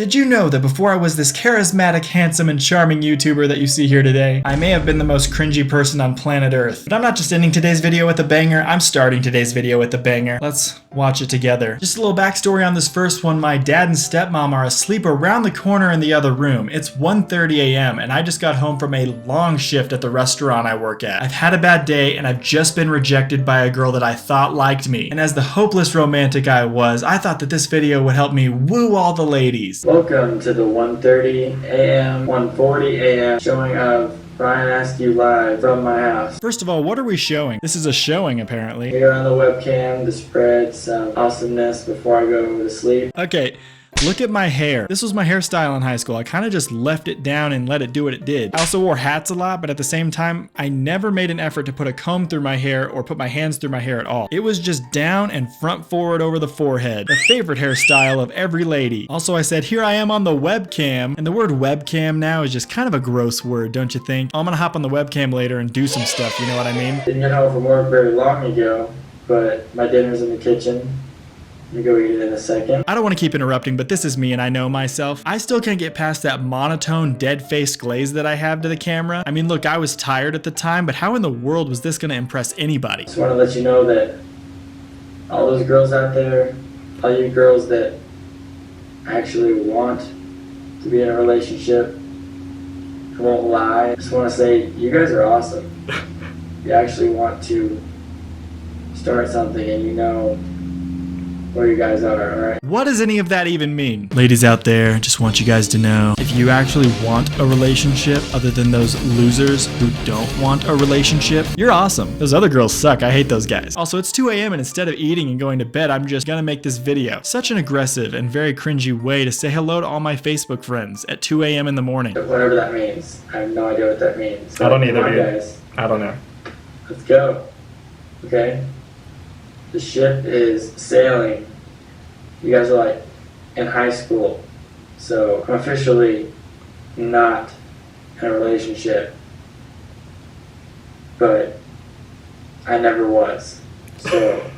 Did you know that before I was this charismatic, handsome, and charming YouTuber that you see here today, I may have been the most cringy person on planet Earth. But I'm not just ending today's video with a banger, I'm starting today's video with a banger. Let's watch it together. Just a little backstory on this first one. My dad and stepmom are asleep around the corner in the other room. It's 1:30 a.m. and I just got home from a long shift at the restaurant I work at. I've had a bad day and I've just been rejected by a girl that I thought liked me. And as the hopeless romantic I was, I thought that this video would help me woo all the ladies. Welcome to the 1:30 a.m., 1:40 a.m. showing of Ryan Askew live from my house. First of all, what are we showing? This is a showing, apparently. Here on the webcam to spread some awesomeness before I go to sleep. Okay. Look at my hair. This was my hairstyle in high school. I kind of just left it down and let it do what it did. I also wore hats a lot, but at the same time, I never made an effort to put a comb through my hair or put my hands through my hair at all. It was just down and front forward over the forehead. The favorite hairstyle of every lady. Also, I said, here I am on the webcam. And the word webcam now is just kind of a gross word, don't you think? I'm gonna hop on the webcam later and do some stuff, you know what I mean? Didn't get home from work very long ago, but my dinner's in the kitchen. You go eat it in a second. I don't want to keep interrupting, but this is me and I know myself. I still can't get past that monotone, dead-faced glaze that I have to the camera. I mean, look, I was tired at the time, but how in the world was this going to impress anybody? Just want to let you know that all those girls out there, all you girls that actually want to be in a relationship, I won't lie. I just want to say, you guys are awesome. You actually want to start something and you know where you guys are, alright? What does any of that even mean? Ladies out there, just want you guys to know, if you actually want a relationship other than those losers who don't want a relationship, you're awesome. Those other girls suck. I hate those guys. Also, it's 2 a.m. and instead of eating and going to bed, I'm just gonna make this video. Such an aggressive and very cringy way to say hello to all my Facebook friends at 2 a.m. in the morning. Whatever that means. I have no idea what that means. I don't either, Come on, dude. guys. I don't know. Let's go. Okay? The ship is sailing. You guys are like in high school, so I'm officially not in a relationship, but I never was. So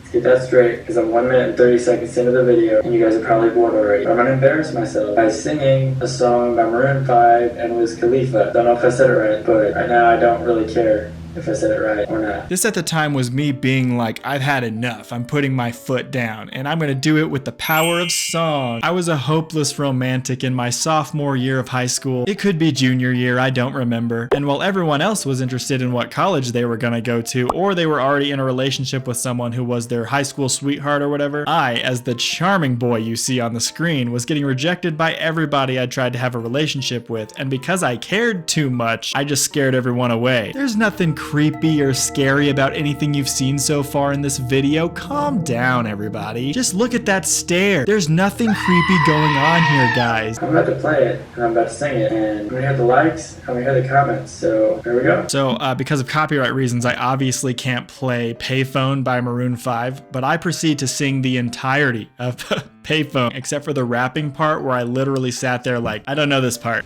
let's get that straight, because I'm 1 minute and 30 seconds into the video, and you guys are probably bored already. I'm gonna embarrass myself by singing a song by Maroon 5 and Wiz Khalifa. Don't know if I said it right, but right now I don't really care if I said it right or not. This at the time was me being like, I've had enough. I'm putting my foot down and I'm gonna do it with the power of song. I was a hopeless romantic in my sophomore year of high school. It could be junior year, I don't remember. And while everyone else was interested in what college they were gonna go to, or they were already in a relationship with someone who was their high school sweetheart or whatever, I, as the charming boy you see on the screen, was getting rejected by everybody I tried to have a relationship with. And because I cared too much, I just scared everyone away. There's nothing creepy or scary about anything you've seen so far in this video. Calm down, everybody. Just look at that stare. There's nothing creepy going on here, guys. I'm about to play it, and I'm about to sing it, and I'm gonna hear the likes, I'm gonna hear the comments, so here we go. So, because of copyright reasons, I obviously can't play Payphone by Maroon 5, but I proceed to sing the entirety of Payphone, except for the rapping part where I literally sat there like, I don't know this part.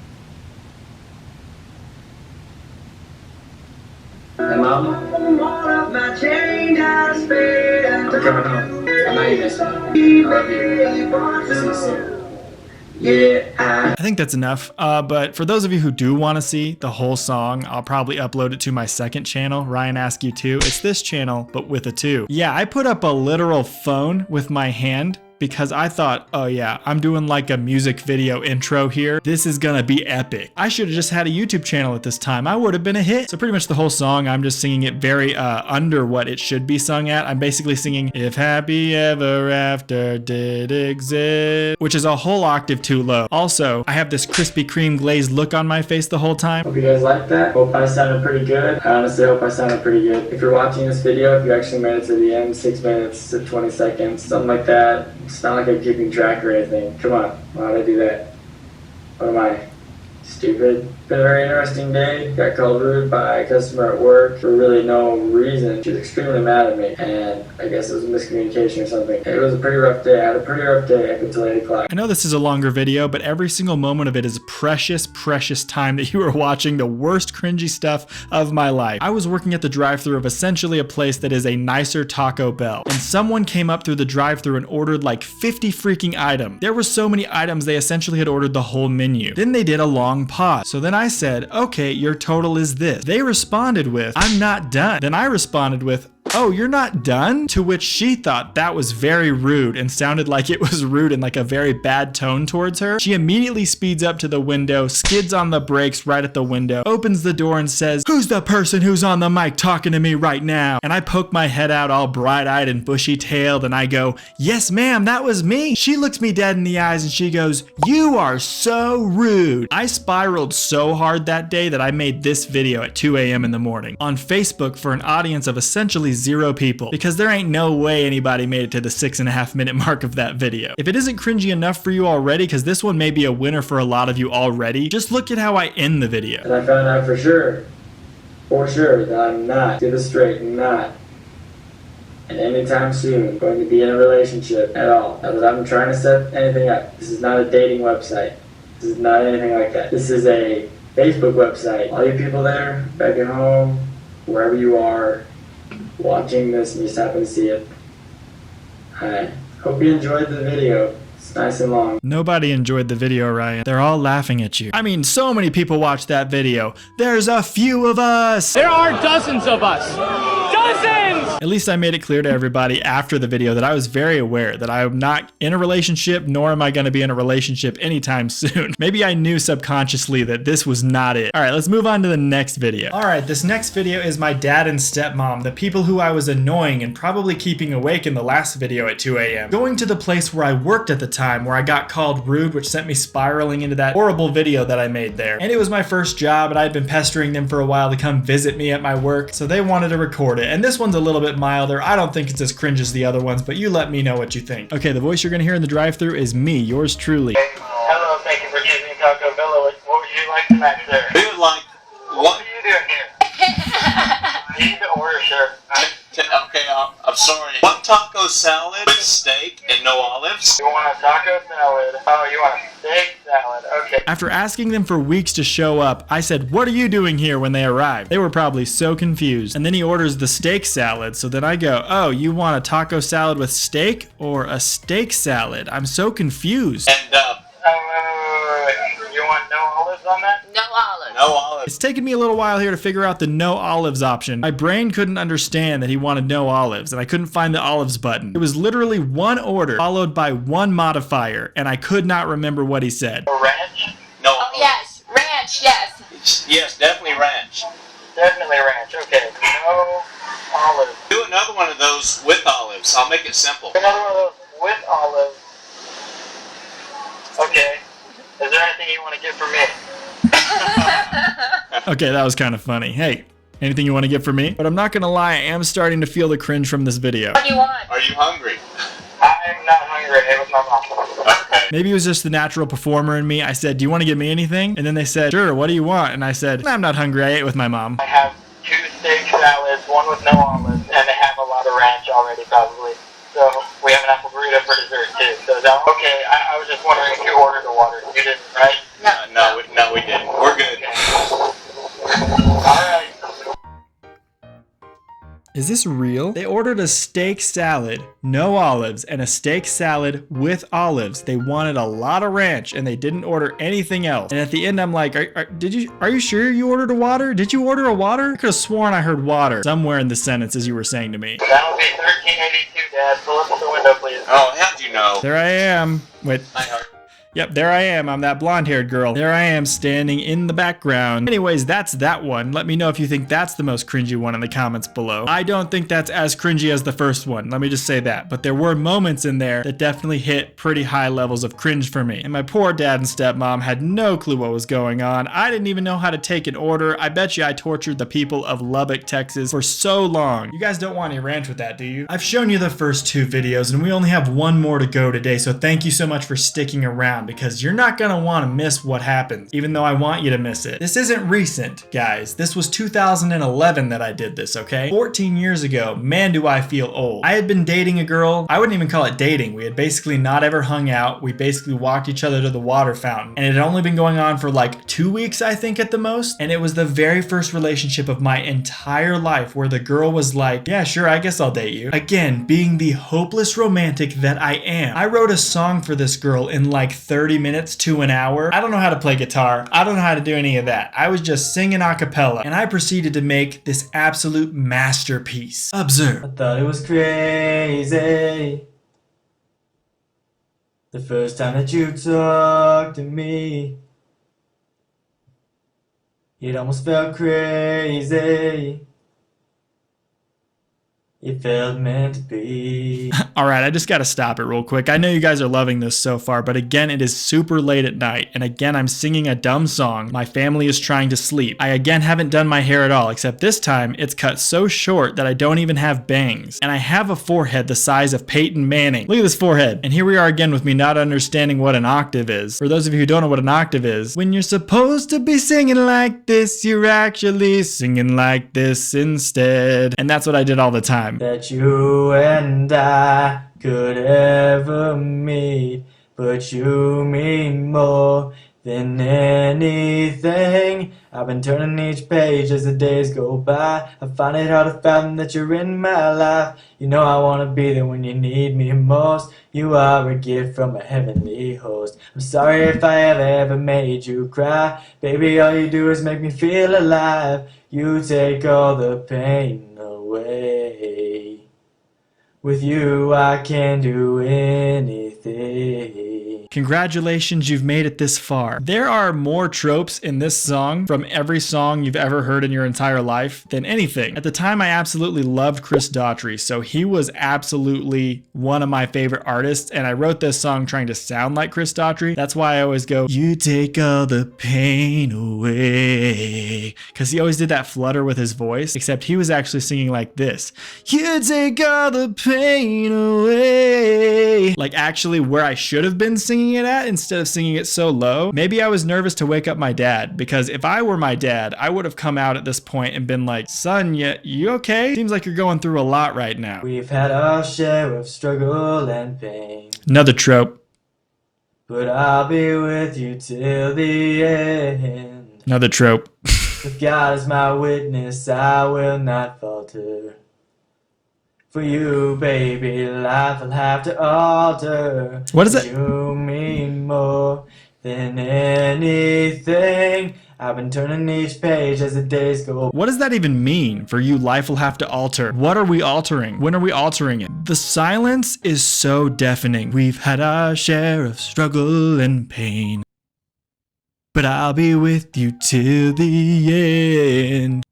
Hey, Mom? I'm coming home. I know you miss me. I love you. See you soon. Yeah. I think that's enough, but for those of you who do want to see the whole song, I'll probably upload it to my second channel, Ryan Askew 2. It's this channel, but with a 2. Yeah, I put up a literal phone with my hand because I thought, oh yeah, I'm doing like a music video intro here. This is gonna be epic. I should have just had a YouTube channel at this time. I would have been a hit. So pretty much the whole song, I'm just singing it very under what it should be sung at. I'm basically singing, if happy ever after did exist, which is a whole octave too low. Also, I have this Krispy Kreme glazed look on my face the whole time. Hope you guys like that. Hope I sounded pretty good. I honestly hope I sounded pretty good. If you're watching this video, if you actually made it to the end, 6 minutes to 20 seconds, something like that. It's not like I'm keeping track or anything. Come on, why would I do that? What am I, stupid. Been a very interesting day. Got called rude by a customer at work for really no reason. She was extremely mad at me, and I guess it was a miscommunication or something. It was a pretty rough day. I had a pretty rough day up until 8 o'clock. I know this is a longer video, but every single moment of it is precious, precious time that you are watching the worst cringy stuff of my life. I was working at the drive-thru of essentially a place that is a nicer Taco Bell, and someone came up through the drive-thru and ordered like 50 freaking items. There were so many items they essentially had ordered the whole menu. Then they did a long pause. So then I said, okay, your total is this. They responded with, I'm not done. Then I responded with, oh, you're not done? To which she thought that was very rude and sounded like it was rude in like a very bad tone towards her. She immediately speeds up to the window, skids on the brakes right at the window, opens the door and says, who's the person who's on the mic talking to me right now? And I poke my head out all bright-eyed and bushy-tailed and I go, yes ma'am, that was me. She looks me dead in the eyes and she goes, you are so rude. I spiraled so hard that day that I made this video at 2 a.m. in the morning on Facebook for an audience of essentially 0 people, because there ain't no way anybody made it to the 6.5 minute mark of that video. If it isn't cringy enough for you already, because this one may be a winner for a lot of you already, just look at how I end the video. And I found out for sure, that I'm not, get this straight, not, and anytime soon, going to be in a relationship at all. Not that I'm trying to set anything up. This is not a dating website. This is not anything like that. This is a Facebook website. All you people there, back at home, wherever you are, watching this and you just happen to see it, I hope you enjoyed the video. It's nice and long. Nobody enjoyed the video, Ryan. They're all laughing at you. I mean, so many people watched that video. There's a few of us. There are dozens of us. Dozens! At least I made it clear to everybody after the video that I was very aware that I am not in a relationship, nor am I going to be in a relationship anytime soon. Maybe I knew subconsciously that this was not it. All right, let's move on to the next video. All right, this next video is my dad and stepmom, the people who I was annoying and probably keeping awake in the last video at 2 a.m. Going to the place where I worked at the time, where I got called rude, which sent me spiraling into that horrible video that I made there. And it was my first job, and I'd been pestering them for a while to come visit me at my work, so they wanted to record it. And this one's a little bit milder. I don't think it's as cringe as the other ones, but you let me know what you think. Okay, the voice you're gonna hear in the drive-thru is me, yours truly. Hello, thank you for choosing Taco Bell. What would you like to match there? We would like, What are you doing here? I need to order, sir. okay, I'm sorry. One taco salad with steak and no olives. You want a taco salad? Oh, you want a steak salad? Okay. After asking them for weeks to show up, I said, what are you doing here when they arrived? They were probably so confused. And then he orders the steak salad, so then I go, oh, you want a taco salad with steak or a steak salad? I'm so confused. And, you want no olives on that? No olives. no olives. It's taken me a little while here to figure out the no olives option. My brain couldn't understand that he wanted no olives, and I couldn't find the olives button. It was literally one order followed by one modifier, and I could not remember what he said. Ranch? No Oh, yes. Ranch, yes. Yes, definitely ranch. Definitely ranch. Okay. No olives. Do another one of those with olives. I'll make it simple. Another one of those with olives. Okay. Is there anything you want to get for me? Okay, that was kind of funny. Hey, anything you want to get for me? But I'm not gonna lie, I am starting to feel the cringe from this video. What do you want? Are you hungry? I'm not hungry. It was my mom. Okay. Maybe it was just the natural performer in me. I said, do you want to give me anything? And then they said, sure, what do you want? And I said, I'm not hungry, I ate with my mom. I have 2 steak salads, one with no olives, and they have a lot of ranch already, probably. So we have an apple burrito for dessert too. So that, okay, I was just wondering if you ordered the water. You didn't, right? No, we didn't. We're good. All right. Is this real? They ordered a steak salad, no olives, and a steak salad with olives. They wanted a lot of ranch, and they didn't order anything else. And at the end, I'm like, are you sure you ordered a water? Did you order a water? I could have sworn I heard water somewhere in the sentence as you were saying to me. That'll be 1382, Dad. Pull up to the window, please. Oh, how'd you know? There I am. Wait. I heard. Yep, there I am. I'm that blonde-haired girl. There I am standing in the background. Anyways, that's that one. Let me know if you think that's the most cringy one in the comments below. I don't think that's as cringy as the first one. Let me just say that. But there were moments in there that definitely hit pretty high levels of cringe for me. And my poor dad and stepmom had no clue what was going on. I didn't even know how to take an order. I bet you I tortured the people of Lubbock, Texas for so long. You guys don't want any ranch with that, do you? I've shown you the first 2 videos and we only have one more to go today, so thank you so much for sticking around. because you're not gonna want to miss what happens, even though I want you to miss it. This isn't recent, guys. This was 2011 that I did this, okay? 14 years ago. Man, do I feel old. I had been dating a girl. I wouldn't even call it dating. We had basically not ever hung out. We basically walked each other to the water fountain. And it had only been going on for like 2 weeks, I think, at the most. And it was the very first relationship of my entire life where the girl was like, yeah, sure, I guess I'll date you. Again, being the hopeless romantic that I am. I wrote a song for this girl in like 30 minutes to an hour. I don't know how to play guitar. I don't know how to do any of that. I was just singing a cappella, and I proceeded to make this absolute masterpiece. Observe. I thought it was crazy the first time that you talked to me. It almost felt crazy. It felt meant to be. Alright, I just gotta stop it real quick. I know you guys are loving this so far, but again, it is super late at night, and again, I'm singing a dumb song. My family is trying to sleep. I again haven't done my hair at all, except this time, it's cut so short that I don't even have bangs. And I have a forehead the size of Peyton Manning. Look at this forehead. And here we are again with me not understanding what an octave is. For those of you who don't know what an octave is, when you're supposed to be singing like this, you're actually singing like this instead. And that's what I did all the time. That you and I could ever meet, but you mean more than anything. I've been turning each page as the days go by. I find it hard to fathom that you're in my life. You know I wanna be there when you need me most. You are a gift from a heavenly host. I'm sorry if I ever made you cry. Baby, all you do is make me feel alive. You take all the pain away. With you I can do anything. Congratulations, you've made it this far. There are more tropes in this song from every song you've ever heard in your entire life than anything. At the time, I absolutely loved Chris Daughtry, so he was absolutely one of my favorite artists, and I wrote this song trying to sound like Chris Daughtry. That's why I always go, you take all the pain away, because he always did that flutter with his voice, except he was actually singing like this. You take all the pain away. Like actually where I should have been singing it at instead of singing it so low. Maybe I was nervous to wake up my dad, because if I were my dad, I would have come out at this point and been like, son, you okay? Seems like you're going through a lot right now. We've had our share of struggle and pain. Another trope. But I'll be with you till the end. Another trope. With God as my witness, I will not falter. For you, baby, life will have to alter. What is it? You mean more than anything. I've been turning each page as the days go. What does that even mean? For you, life will have to alter. What are we altering? When are we altering it? The silence is so deafening. We've had our share of struggle and pain, but I'll be with you till the end.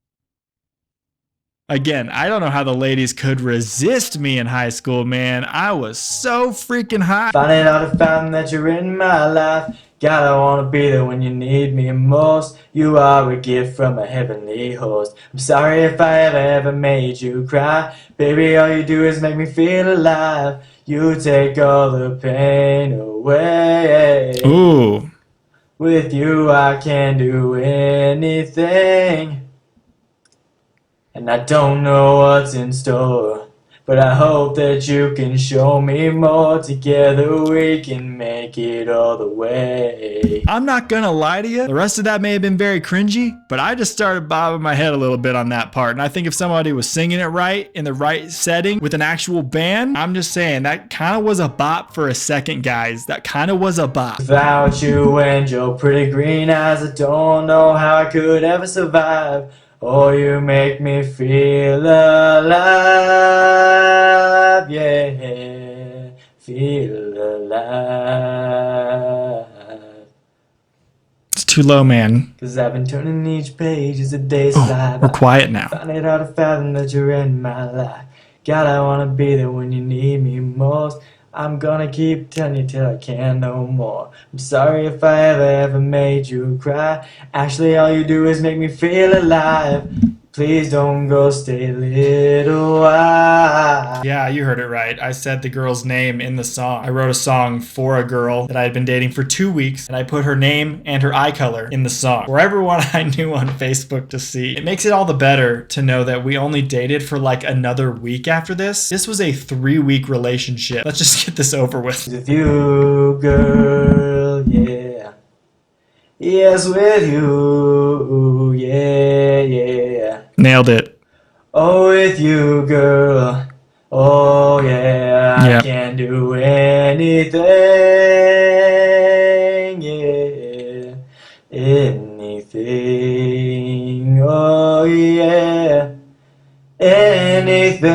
Again, I don't know how the ladies could resist me in high school, man. I was so freaking hot. Finding out I found that you're in my life. God, I wanna be there when you need me most. You are a gift from a heavenly host. I'm sorry if I ever made you cry. Baby, all you do is make me feel alive. You take all the pain away. Ooh. With you I can do anything. And I don't know what's in store, but I hope that you can show me more. Together we can make it all the way. I'm not gonna lie to you, the rest of that may have been very cringy, but I just started bobbing my head a little bit on that part. And I think if somebody was singing it right, in the right setting, with an actual band, I'm just saying, that kind of was a bop for a second, guys. That kind of was a bop. Without you and your pretty green eyes, I don't know how I could ever survive. Oh, you make me feel alive, yeah, feel alive. It's too low, man. Cause I've been turning each page as the days slide. We're quiet now. Find it hard to fathom that you're in my life. God, I wanna be there when you need me most. I'm gonna keep telling you till I can no more. I'm sorry if I ever made you cry. Actually, all you do is make me feel alive. Please don't go, stay a little while. Yeah, you heard it right. I said the girl's name in the song. I wrote a song for a girl that I had been dating for 2 weeks, and I put her name and her eye color in the song for everyone I knew on Facebook to see. It makes it all the better to know that we only dated for like another week after this. This was a 3-week relationship. Let's just get this over with. With you, girl, yeah. Yes, with you, yeah, yeah. Nailed it. Oh, with you, girl. Oh, yeah. Yep. I can do anything, yeah. Anything, oh, yeah. Anything.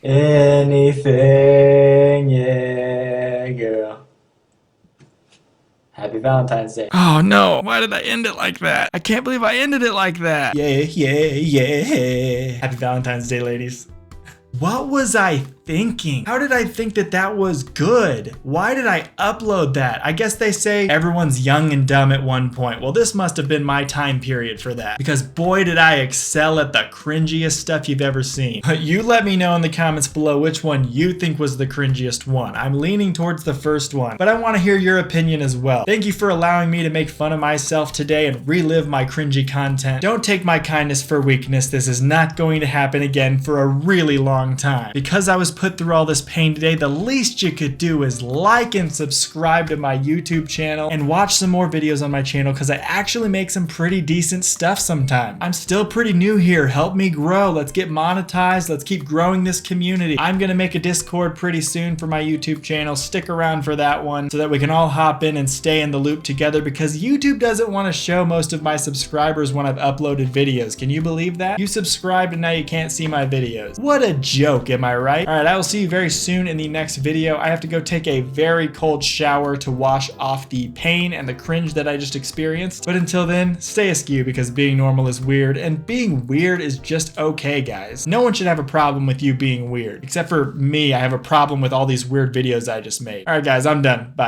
Anything, yeah, girl. Happy Valentine's Day. Oh no, why did I end it like that? I can't believe I ended it like that. Yeah, yeah, yeah. Happy Valentine's Day, ladies. What was I thinking? How did I think that that was good? Why did I upload that? I guess they say everyone's young and dumb at one point. Well, this must have been my time period for that, because boy did I excel at the cringiest stuff you've ever seen. But you let me know in the comments below which one you think was the cringiest one. I'm leaning towards the first one, but I want to hear your opinion as well. Thank you for allowing me to make fun of myself today and relive my cringy content. Don't take my kindness for weakness. This is not going to happen again for a really long time. Because I was put through all this pain today, the least you could do is like and subscribe to my YouTube channel and watch some more videos on my channel, because I actually make some pretty decent stuff sometimes. I'm still pretty new here. Help me grow. Let's get monetized. Let's keep growing this community. I'm gonna make a Discord pretty soon for my YouTube channel. Stick around for that one so that we can all hop in and stay in the loop together, because YouTube doesn't want to show most of my subscribers when I've uploaded videos. Can you believe that? You subscribed and now you can't see my videos. What a joke, am I right? All right, I will see you very soon in the next video. I have to go take a very cold shower to wash off the pain and the cringe that I just experienced. But until then, stay askew, because being normal is weird, and being weird is just okay, guys. No one should have a problem with you being weird. Except for me, I have a problem with all these weird videos I just made. All right, guys, I'm done. Bye.